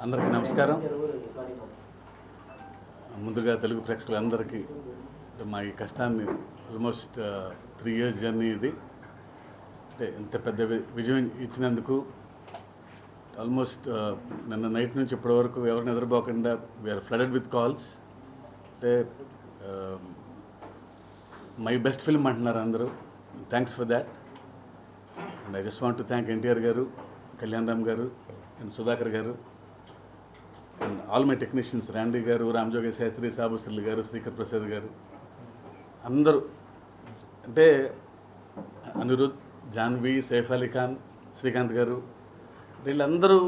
అందరికీ నమస్కారం. ముందుగా తెలుగు ప్రేక్షకులందరికీ మా ఈ కష్టాన్ని ఆల్మోస్ట్ 3 years జర్నీ ఇది. అంటే ఇంత పెద్ద విజయం ఇచ్చినందుకు ఆల్మోస్ట్ నిన్న నైట్ నుంచి ఇప్పటి వరకు ఎవరిని నిద్రపోకుండా వీఆర్ ఫ్లడెడ్ విత్ కాల్స్. అంటే మై బెస్ట్ ఫిల్మ్ అంటున్నారు అందరూ. Thanks for that. And I just want to thank NTR గారు, కళ్యాణ్ రామ్ గారు అండ్ సుధాకర్ గారు అండ్ ఆల్ మై టెక్నీషియన్స్, రాండీ గారు, రామజోగి శాస్త్రి, సాబుశ్రీ గారు, శ్రీకర్ ప్రసాద్ గారు, అందరూ. అంటే అనిరుద్, జాన్వి, సైఫ్ అలీ ఖాన్, శ్రీకాంత్ గారు, వీళ్ళందరూ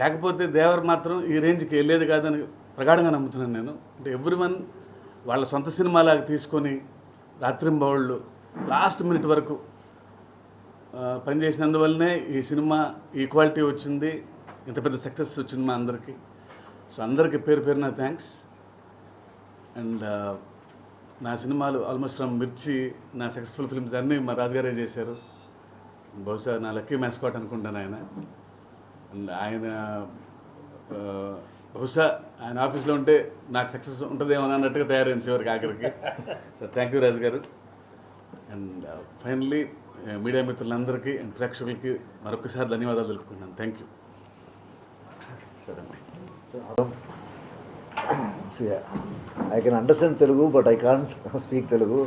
లేకపోతే దేవర్ మాత్రం ఈ రేంజ్కి వెళ్ళేది కాదని ప్రగాఢంగా నమ్ముతున్నాను నేను. అంటే ఎవ్రీవన్ వాళ్ళ సొంత సినిమాలాగా తీసుకొని రాత్రింబవళ్ళు లాస్ట్ మినిట్ వరకు పనిచేసినందువల్లనే ఈ సినిమా ఈ క్వాలిటీ వచ్చింది, ఇంత పెద్ద సక్సెస్ వచ్చింది మా అందరికీ. సో అందరికీ పేరు పేరున థ్యాంక్స్. అండ్ నా సినిమాలు ఆల్మోస్ట్ ఫ్రమ్ మిర్చి, నా సక్సెస్ఫుల్ ఫిల్మ్స్ అన్నీ మా రాజుగారే చేశారు. బహుశా నా లక్కీ మ్యాస్కాట్ అనుకుంటాను ఆయన. అండ్ ఆయన బహుశా ఆయన ఆఫీస్లో ఉంటే నాకు సక్సెస్ ఉంటుందేమో అన్నట్టుగా తయారైంది చివరికి ఆఖరికి. సో థ్యాంక్ యూ రాజు గారు. అండ్ ఫైనల్లీ మీడియా మిత్రులందరికీ అండ్ ప్రేక్షకులకి మరొకసారి ధన్యవాదాలు తెలుపుకుంటున్నాను. Thank you. See, I can understand Telugu, but I can't speak Telugu.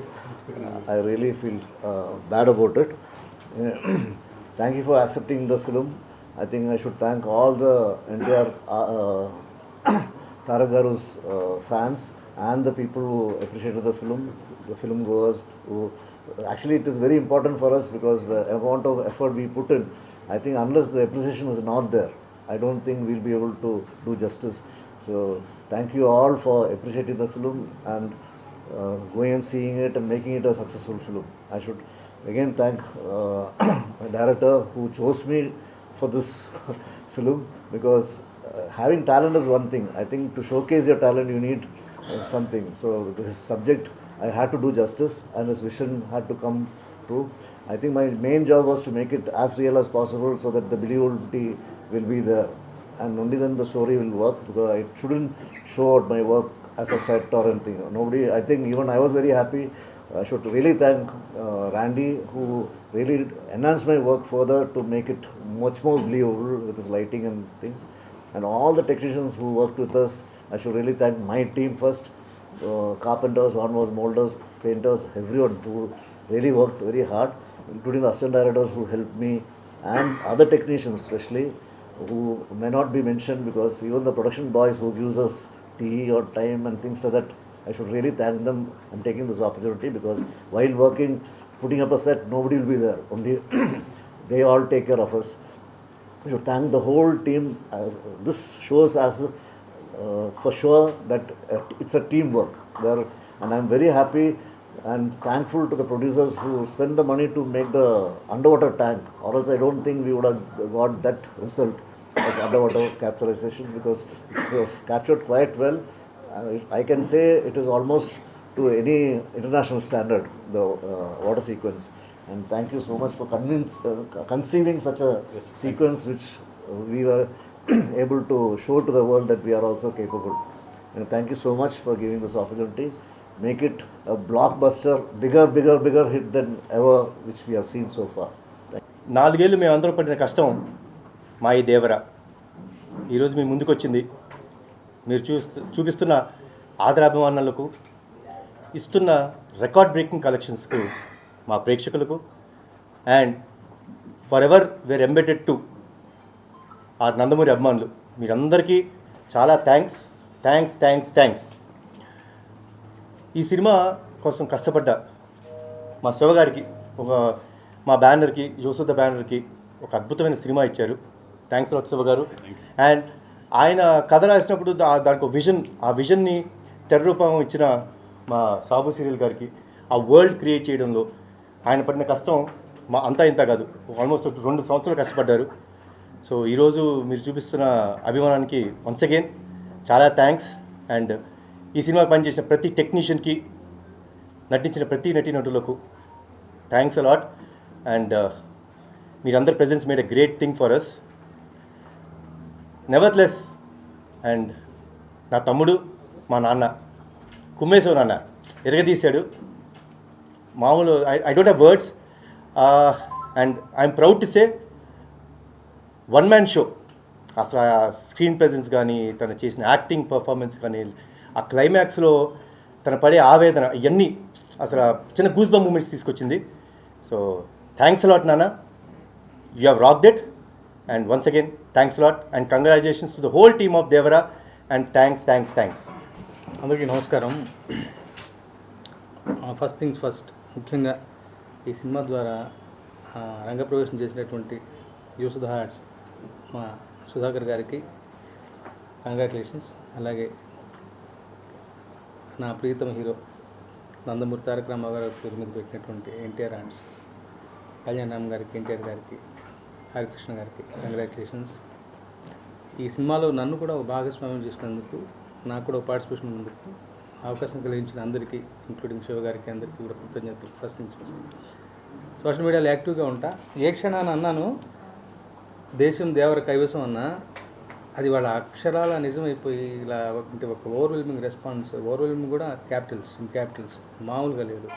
I really feel bad about it. Thank you for accepting the film. I think I should thank all the entire Tarak Garu's fans and the people who appreciated the film goers. Actually, it is very important for us because the amount of effort we put in, I think unless the appreciation is not there, I don't think we'll be able to do justice. So thank you all for appreciating the film and going and seeing it and making it a successful film. I should again thank my director who chose me for this film, because having talent is one thing. I think to showcase your talent you need something. So this subject I had to do justice and his vision had to come true. I think my main job was to make it as real as possible so that the believability will be there, and only then the story will work, because I shouldn't show out my work as a set or anything. Nobody, I think even I was very happy. I should really thank Randy, who really enhanced my work further to make it much more believable with his lighting and things, and all the technicians who worked with us. I should really thank my team first, carpenters, onwards, molders, painters, everyone who really worked very hard, including the assistant directors who helped me, and other technicians especially who may not be mentioned, because even the production boys who gives us tea or time and things like that, I should really thank them. I'm taking this opportunity because while working, putting up a set, nobody will be there. Only they all take care of us. I should thank the whole team. This shows us for sure that it's a teamwork there, and I'm very happy and thankful to the producers who spent the money to make the underwater tank, or else I don't think we would have got that result of underwater capturization, because it was captured quite well. I can say it is almost to any international standard, the water sequence. And thank you so much for conceiving such a sequence which we were able to show to the world that we are also capable. And thank you so much for giving this opportunity. Make it a blockbuster, bigger hit than ever which we have seen so far. 4 ఏళ్ళు మేమందరం పడిన కష్టం మా ఈ దేవర ఈరోజు మీ ముందుకు వచ్చింది. మీరు చూపిస్తున్న ఆదరాభిమానాలకు, ఇస్తున్న రికార్డ్ బ్రేకింగ్ కలెక్షన్స్కు, మా ప్రేక్షకులకు, and forever were embedded to ఆ నందమూరి అభిమానులు, మీరందరికీ చాలా థ్యాంక్స్. ఈ సినిమా కోసం కష్టపడ్డ మా శివగారికి, మా బ్యానర్కి, యోసుద బ్యానర్కి ఒక అద్భుతమైన సినిమా ఇచ్చారు. థ్యాంక్స్ లాట్ శివ గారు. అండ్ ఆయన కథ రాసినప్పుడు దానికి ఒక విజన్, ఆ విజన్ని తెర రూపం ఇచ్చిన మా సాబు సీరియల్ గారికి, ఆ వరల్డ్ క్రియేట్ చేయడంలో ఆయన పడిన కష్టం మా అంతా ఇంత కాదు, ఆల్మోస్ట్ 2 సంవత్సరాలు కష్టపడ్డారు. సో ఈరోజు మీరు చూపిస్తున్న అభిమానానికి వన్స్ అగైన్ చాలా థ్యాంక్స్. అండ్ ఈ సినిమా పనిచేసిన ప్రతి టెక్నీషియన్కి, నటించిన ప్రతి నటీనటులకు థ్యాంక్స్ అలాట్. అండ్ మీరందరి presence made a great thing for us. Nevertheless and నా తమ్ముడు మా నాన్న కుమ్మేశ్వర నాన్న ఎరగదీశాడు. మామూలు I don't have words and I'm proud to say one man show. అసలు ఆ స్క్రీన్ ప్రెజెన్స్ కానీ, తను చేసిన యాక్టింగ్ పర్ఫార్మెన్స్ కానీ, ఆ క్లైమాక్స్లో తను పడే ఆవేదన, ఇవన్నీ అసలు చిన్న గూస్ బంప్ మూమెంట్స్ తీసుకొచ్చింది. సో థ్యాంక్స్ అలాట్ నాన్న, you have rocked it. And once again thanks a lot and congratulations to the whole team of Devara and thanks. అందరికీ నమస్కారం. ఫస్ట్ థింగ్స్ ఫస్ట్, ముఖ్యంగా ఈ సినిమా ద్వారా రంగప్రవేశం చేసినటువంటి యూస్ ద హార్ట్స్ మా సుధాకర్ గారికి కంగ్రాచులేషన్స్. అలాగే నా ప్రియతమ హీరో నందమూరి తారక రామారావు గారి పేరు మీద పెట్టినటువంటి ఎన్టీఆర్ ఆర్ట్స్ కళ్యాణ్ రామ్ గారికి, ఎన్టీఆర్ గారికి, హరికృష్ణ గారికి కంగ్రాచులేషన్స్. ఈ సినిమాలో నన్ను కూడా ఒక భాగస్వామ్యం చేసినందుకు, నాకు కూడా ఒక పార్టిసిపేషన్ ఉన్నందుకు అవకాశం కలిగించిన అందరికీ, ఇంక్లూడింగ్ శివ గారికి, అందరికీ కూడా కృతజ్ఞతలు. First things first. సోషల్ మీడియాలో యాక్టివ్గా ఉంటా. ఏ క్షణాన్ని అన్నాను దేశం దేవర కైవసం అన్నా, అది వాళ్ళ అక్షరాల నిజమైపోయి ఇలా అంటే ఒక ఓవర్వెల్మింగ్ రెస్పాన్స్. ఓవర్వెల్మింగ్ కూడా క్యాపిటల్స్ మామూలుగా లేదు.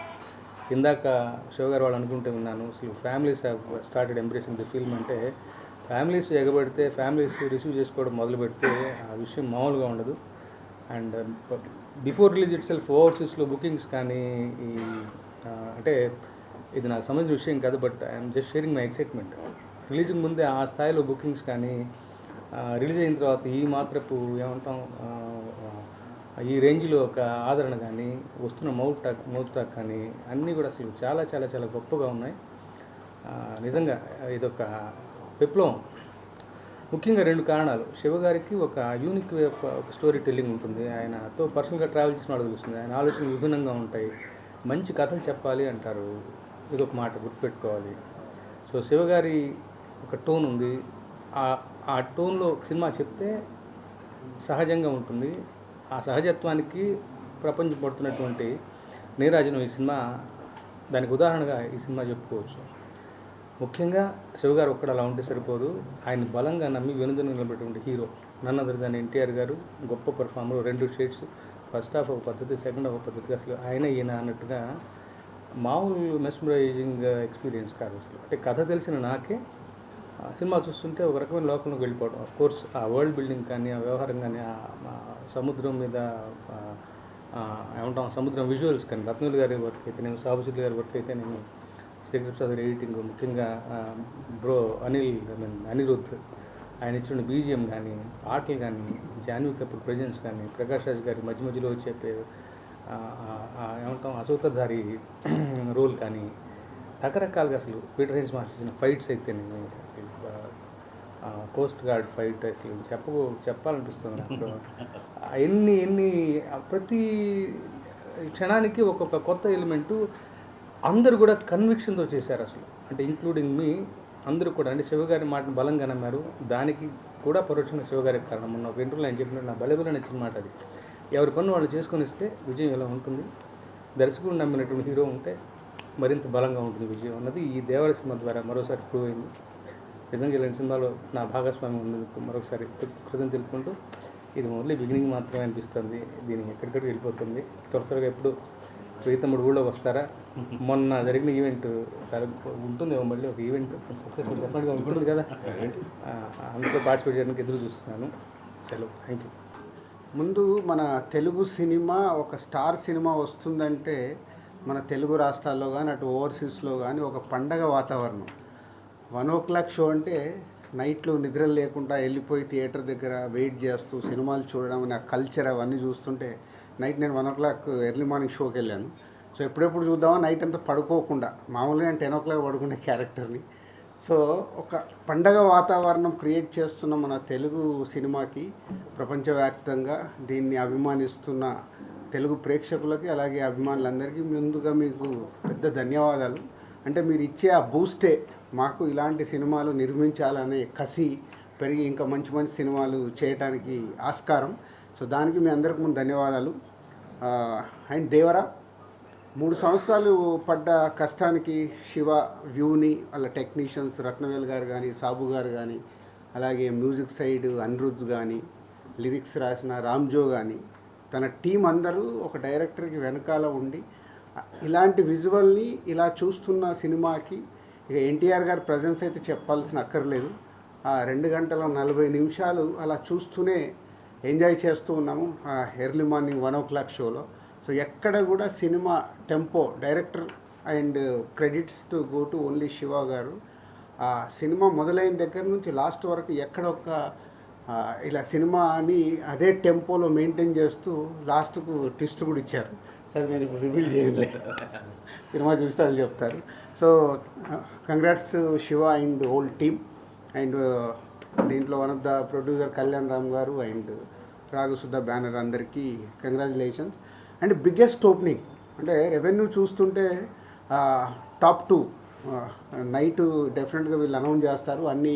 ఇందాక శివ గారు వాళ్ళు అనుకుంటే విన్నాను, అసలు families have started embracing the film అంటే, ఫ్యామిలీస్ ఎగబడితే, ఫ్యామిలీస్ రిసీవ్ చేసుకోవడం మొదలు పెడితే ఆ విషయం మామూలుగా ఉండదు. And before release itself ఓవర్సీస్లో బుకింగ్స్ కానీ, ఈ అంటే ఇది నాకు సంబంధించిన విషయం కాదు, but I'm just sharing my excitement. Releasing ముందే ఆ స్థాయిలో బుకింగ్స్ కానీ, రిలీజ్ అయిన తర్వాత ఈ మాత్రపు ఏమంటాం ఈ రేంజ్లో ఒక ఆదరణ కానీ, వస్తున్న మౌత్ టాక్ కానీ అన్నీ కూడా అసలు చాలా చాలా చాలా గొప్పగా ఉన్నాయి. నిజంగా ఇదొక విప్లవం. ముఖ్యంగా 2 కారణాలు. శివ గారికి ఒక యూనిక్ వే ఆఫ్ ఒక స్టోరీ టెల్లింగ్ ఉంటుంది. ఆయనతో పర్సనల్గా ట్రావెల్ చేసిన వాడు తెలుస్తుంది. ఆయన ఆలోచనలు విభిన్నంగా ఉంటాయి. మంచి కథలు చెప్పాలి అంటారు, ఇదొక మాట గుర్తుపెట్టుకోవాలి. సో శివ గారి ఒక టోన్ ఉంది. ఆ టోన్లో సినిమా చెప్తే సహజంగా ఉంటుంది. ఆ సహజత్వానికి ప్రపంచం పడుతున్నటువంటి నీరాజనం ఈ సినిమా దానికి ఉదాహరణగా ఈ సినిమా చెప్పుకోవచ్చు. ముఖ్యంగా శివగారు ఒక్కడ అలా ఉంటే సరిపోదు. ఆయన బలంగా నమ్మి వెనుదను నిలబెట్టినటువంటి హీరో నన్ను అదర్ దాని ఎన్టీఆర్ గారు. గొప్ప పర్ఫార్మర్. 2 షేడ్స్, ఫస్ట్ హాఫ్ ఒక పద్ధతి, సెకండ్ హాఫ్ ఒక పద్ధతిగా. అసలు ఆయన ఈయన అన్నట్టుగా మామూలు మెస్మరైజింగ్ ఎక్స్పీరియన్స్ కాదు అసలు. అంటే కథ తెలిసిన నాకే సినిమా చూస్తుంటే ఒక రకమైన లోకంలోకి వెళ్ళిపోవడం. ఆఫ్ కోర్స్ ఆ వరల్డ్ బిల్డింగ్ కానీ, ఆ వ్యవహారం కానీ, సముద్రం మీద ఏమంటాం సముద్రం విజువల్స్ కానీ, రత్నూలు గారి వర్క్ అయితే నేను, సాబుశెట్టి గారి వర్క్ అయితే నేను, శ్రీకృష్ణ గారి ఎడిటింగ్, ముఖ్యంగా బ్రో అనిరుద్ధ్ ఆయన ఇచ్చిన బీజిఎం కానీ, పాటలు కానీ, జాన్వీ కపూర్ ప్రజెన్స్ కానీ, ప్రకాష్ రాజ్ గారి మధ్య మధ్యలో చెప్పే ఏమంటాం అసూతధారి రోల్ కానీ, రకరకాలుగా అసలు పీటర్ హెన్స్ మాస్టర్ చేసిన ఫైట్స్ అయితే నేను అసలు కోస్ట్ గార్డ్ ఫైట్ అసలు చెప్పాలనిపిస్తుంది నాకు. ఎన్ని ప్రతి క్షణానికి ఒక్కొక్క కొత్త ఎలిమెంటు అందరూ కూడా కన్విక్షన్తో చేశారు అసలు. అంటే ఇంక్లూడింగ్ మీ అందరూ కూడా. అంటే శివగారి మాటను బలంగా నమ్మారు. దానికి కూడా పరోక్షంగా శివగారికి కారణం. మొన్న ఒక ఇంటర్వ్యూలో ఆయన చెప్పినట్టు నా బలబల నచ్చిన మాట అది. ఎవరి పన్ను వాళ్ళు చేసుకొని ఇస్తే విజయం ఎలా ఉంటుంది, దర్శకుడు నమ్మినటువంటి హీరో ఉంటే మరింత బలంగా ఉంటుంది విజయం అన్నది ఈ దేవర సినిమా ద్వారా మరోసారి ప్రూవ్ అయింది. నిజంగా ఇలాంటి సినిమాలో నా భాగస్వామ్యం ఉన్నందుకు మరొకసారి కృతజ్ఞతలు తెలుపుకుంటూ, ఇది ఓన్లీ బిగినింగ్ మాత్రమే అనిపిస్తుంది. దీనికి ఎక్కడికక్కడ వెళ్ళిపోతుంది. త్వరగా ఎప్పుడు ప్రీతముడు ఊళ్ళోకి వస్తారా? మొన్న జరిగిన ఈవెంట్ ఉంటుంది మళ్ళీ ఒక ఈవెంట్ సక్సెస్ఫుల్ డెఫినెట్గా ఉంటుంది కదా, అందులో పార్టిసిపేట్ చేయడానికి ఎదురు చూస్తున్నాను. సెలవు. Thank you. ముందు మన తెలుగు సినిమా ఒక స్టార్ సినిమా వస్తుందంటే మన తెలుగు రాష్ట్రాల్లో కానీ అటు ఓవర్సీస్లో కానీ ఒక పండగ వాతావరణం. 1 o'clock షో అంటే నైట్లో నిద్ర లేకుండా వెళ్ళిపోయి థియేటర్ దగ్గర వెయిట్ చేస్తూ సినిమాలు చూడడం, ఆ కల్చర్ అవన్నీ చూస్తుంటే నైట్ నేను 1 o'clock ఎర్లీ మార్నింగ్ షోకి వెళ్ళాను. సో ఎప్పుడెప్పుడు చూద్దామా నైట్ అంతా పడుకోకుండా, మామూలుగా నేను 10 o'clock పడుకునే క్యారెక్టర్ని. సో ఒక పండగ వాతావరణం క్రియేట్ చేస్తున్న మన తెలుగు సినిమాకి ప్రపంచవ్యాప్తంగా దీన్ని అభిమానిస్తున్న తెలుగు ప్రేక్షకులకి అలాగే అభిమానులందరికీ ముందుగా మీకు పెద్ద ధన్యవాదాలు. అంటే మీరు ఇచ్చే ఆ బూస్టే మాకు ఇలాంటి సినిమాలు నిర్మించాలనే కసి పెరిగి ఇంకా మంచి మంచి సినిమాలు చేయడానికి ఆస్కారం. సో దానికి మీ అందరికీ ముందు ధన్యవాదాలు. అండ్ దేవరా 3 సంవత్సరాలు పడ్డ కష్టానికి శివ వ్యూని వాళ్ళ టెక్నీషియన్స్ రత్నవేల్ గారు కానీ, సాబు గారు కానీ, అలాగే మ్యూజిక్ సైడ్ అనిరుద్ధ్ కానీ, లిరిక్స్ రాసిన రామ్జో కానీ, తన టీం అందరూ ఒక డైరెక్టర్కి వెనకాల ఉండి ఇలాంటి విజువల్ని ఇలా చూస్తున్న సినిమాకి ఇక ఎన్టీఆర్ గారి ప్రజెన్స్ అయితే చెప్పాల్సిన అక్కర్లేదు. ఆ 2 గంటల 40 నిమిషాలు అలా చూస్తూనే ఎంజాయ్ చేస్తూ ఉన్నాము ఆ ఎర్లీ మార్నింగ్ 1 o'clock షోలో. సో ఎక్కడ కూడా cinema tempo, director and credits to go to only Shiva గారు. ఆ సినిమా మొదలైన దగ్గర నుంచి లాస్ట్ వరకు ఎక్కడ ఒక ఇలా సినిమాని అదే టెంపోలో మెయింటైన్ చేస్తూ లాస్ట్కు ట్విస్ట్ కూడా ఇచ్చారు. సరే నేను ఇప్పుడు రివీల్ చేయలేదు, సినిమా చూస్తే అది చెప్తారు. So congrats Shiva and whole team. And దీంట్లో one of the producer Kalyan Ram garu and Ragasudha banner అందరికీ కంగ్రాచులేషన్స్. అండ్ బిగ్గెస్ట్ ఓపెనింగ్ అంటే రెవెన్యూ చూస్తుంటే టాప్ 2 నైట్ డెఫినెట్గా వీళ్ళు అనౌన్స్ చేస్తారు. అన్ని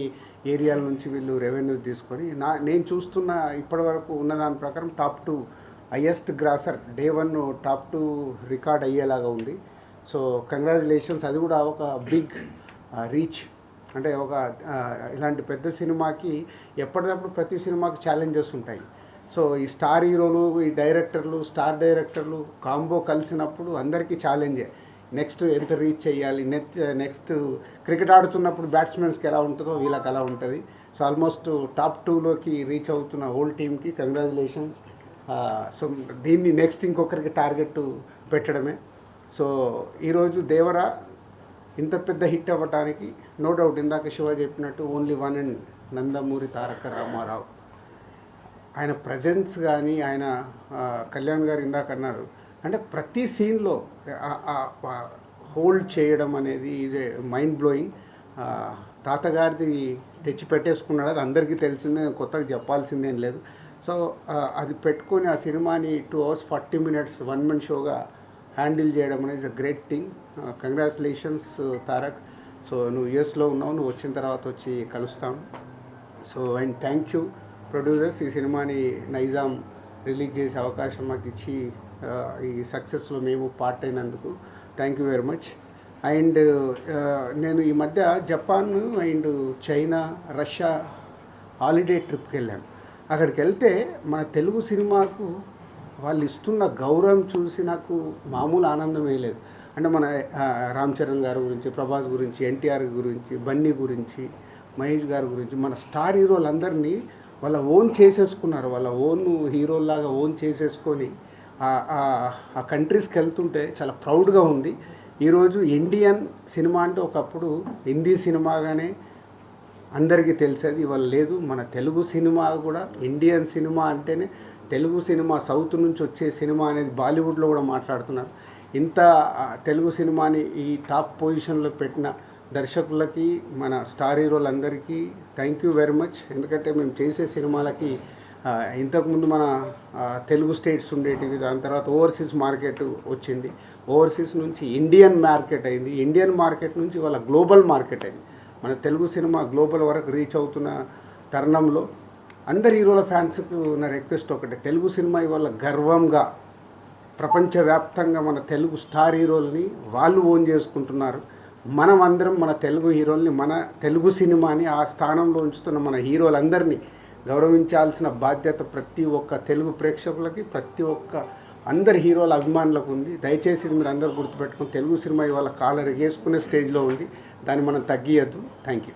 ఏరియాల నుంచి వీళ్ళు రెవెన్యూ తీసుకొని నేను చూస్తున్న ఇప్పటివరకు ఉన్న దాని ప్రకారం top 2 highest grosser day 1 top 2 record అయ్యేలాగా ఉంది. So congratulations. అది కూడా ఒక బిగ్ రీచ్. అంటే ఒక ఇలాంటి పెద్ద సినిమాకి ఎప్పటికప్పుడు ప్రతి సినిమాకి ఛాలెంజెస్ ఉంటాయి. సో ఈ స్టార్ హీరోలు, ఈ డైరెక్టర్లు, స్టార్ డైరెక్టర్లు కాంబో కలిసినప్పుడు అందరికీ ఛాలెంజే. నెక్స్ట్ ఎంత రీచ్ చేయాలి, నెక్స్ట్ క్రికెట్ ఆడుతున్నప్పుడు బ్యాట్స్మెన్స్కి ఎలా ఉంటుందో వీళ్ళకి అలా ఉంటుంది. సో ఆల్మోస్ట్ టాప్ 2లోకి రీచ్ అవుతున్న హోల్ టీమ్కి కంగ్రాచులేషన్స్. సో దీన్ని నెక్స్ట్ ఇంకొకరికి టార్గెట్ పెట్టడమే. సో ఈరోజు దేవరా ఇంత పెద్ద హిట్ అవ్వటానికి నో డౌట్ ఇందాక శివ చెప్పినట్టు only one and Nandamuri Taraka Ramarao. ఆయన ప్రజెన్స్ కానీ, ఆయన కళ్యాణ్ గారు ఇందాక అన్నారు అంటే ప్రతి సీన్లో హోల్డ్ చేయడం అనేది ఈజ్ ఏ మైండ్ బ్లోయింగ్. తాతగారిది తెచ్చి పెట్టేసుకున్నాడు, అది అందరికీ తెలిసిందే, కొత్తగా చెప్పాల్సిందేం లేదు. సో అది పెట్టుకొని ఆ సినిమాని 2 hours 40 minutes 1-man షోగా హ్యాండిల్ చేయడం అనేది a great thing. Congratulations Tarak. So నువ్వు యూఎస్లో ఉన్నావు, నువ్వు వచ్చిన తర్వాత వచ్చి కలుస్తాం. So and thank you producers, ఈ సినిమాని నైజాం రిలీజ్ చేసే అవకాశం మాకు ఇచ్చి ఈ సక్సెస్లో మేము పార్ట్ అయినందుకు thank you very much. And నేను ఈ మధ్య Japan and China, Russia holiday ట్రిప్కి వెళ్ళాను. అక్కడికి వెళ్తే మన తెలుగు సినిమాకు వాళ్ళు ఇస్తున్న గౌరవం చూసి నాకు మామూలు ఆనందం వేయలేదు. అంటే మన రామ్ చరణ్ గారి గురించి, ప్రభాస్ గురించి, ఎన్టీఆర్ గురించి, బన్నీ గురించి, మహేష్ గారి గురించి, మన స్టార్ హీరోలందరినీ వాళ్ళ ఓన్ చేసేసుకున్నారు. వాళ్ళ ఓన్ హీరోల్లాగా ఓన్ చేసేసుకొని ఆ కంట్రీస్కి వెళ్తుంటే చాలా ప్రౌడ్గా ఉంది. ఈరోజు ఇండియన్ సినిమా అంటే ఒకప్పుడు హిందీ సినిమాగానే అందరికీ తెలిసేది, ఇవాళ లేదు. మన తెలుగు సినిమా కూడా ఇండియన్ సినిమా అంటేనే తెలుగు సినిమా, సౌత్ నుంచి వచ్చే సినిమా అనేది బాలీవుడ్లో కూడా మాట్లాడుతున్నారు. ఇంత తెలుగు సినిమాని ఈ టాప్ పొజిషన్లో పెట్టిన దర్శకులకి, మన స్టార్ హీరోలందరికీ థ్యాంక్ యూ వెరీ మచ్. ఎందుకంటే మేము చేసే సినిమాలకి ఇంతకుముందు మన తెలుగు స్టేట్స్ ఉండేటివి, దాని తర్వాత ఓవర్సీస్ మార్కెట్ వచ్చింది, ఓవర్సీస్ నుంచి ఇండియన్ మార్కెట్ అయింది, ఇండియన్ మార్కెట్ నుంచి వాళ్ళ గ్లోబల్ మార్కెట్ అయింది. మన తెలుగు సినిమా గ్లోబల్ వరకు రీచ్ అవుతున్న తరుణంలో అందరి హీరోల ఫ్యాన్స్కు నా రిక్వెస్ట్ ఒకటే, తెలుగు సినిమా ఇవాళ గర్వంగా ప్రపంచవ్యాప్తంగా మన తెలుగు స్టార్ హీరోల్ని వాళ్ళు ఓన్ చేసుకుంటున్నారు. మనం అందరం మన తెలుగు హీరోల్ని, మన తెలుగు సినిమాని ఆ స్థానంలో ఉంచుతున్న మన హీరోలందరినీ గౌరవించాల్సిన బాధ్యత ప్రతి ఒక్క తెలుగు ప్రేక్షకులకి, ప్రతి ఒక్క అందరి హీరోల అభిమానులకు ఉంది. దయచేసి మీరు అందరూ గుర్తుపెట్టుకుని, తెలుగు సినిమా ఇవాళ కాలర్ ఎగేసుకునే స్టేజ్లో ఉంది, దాన్ని మనం తగ్గియద్దు. Thank you.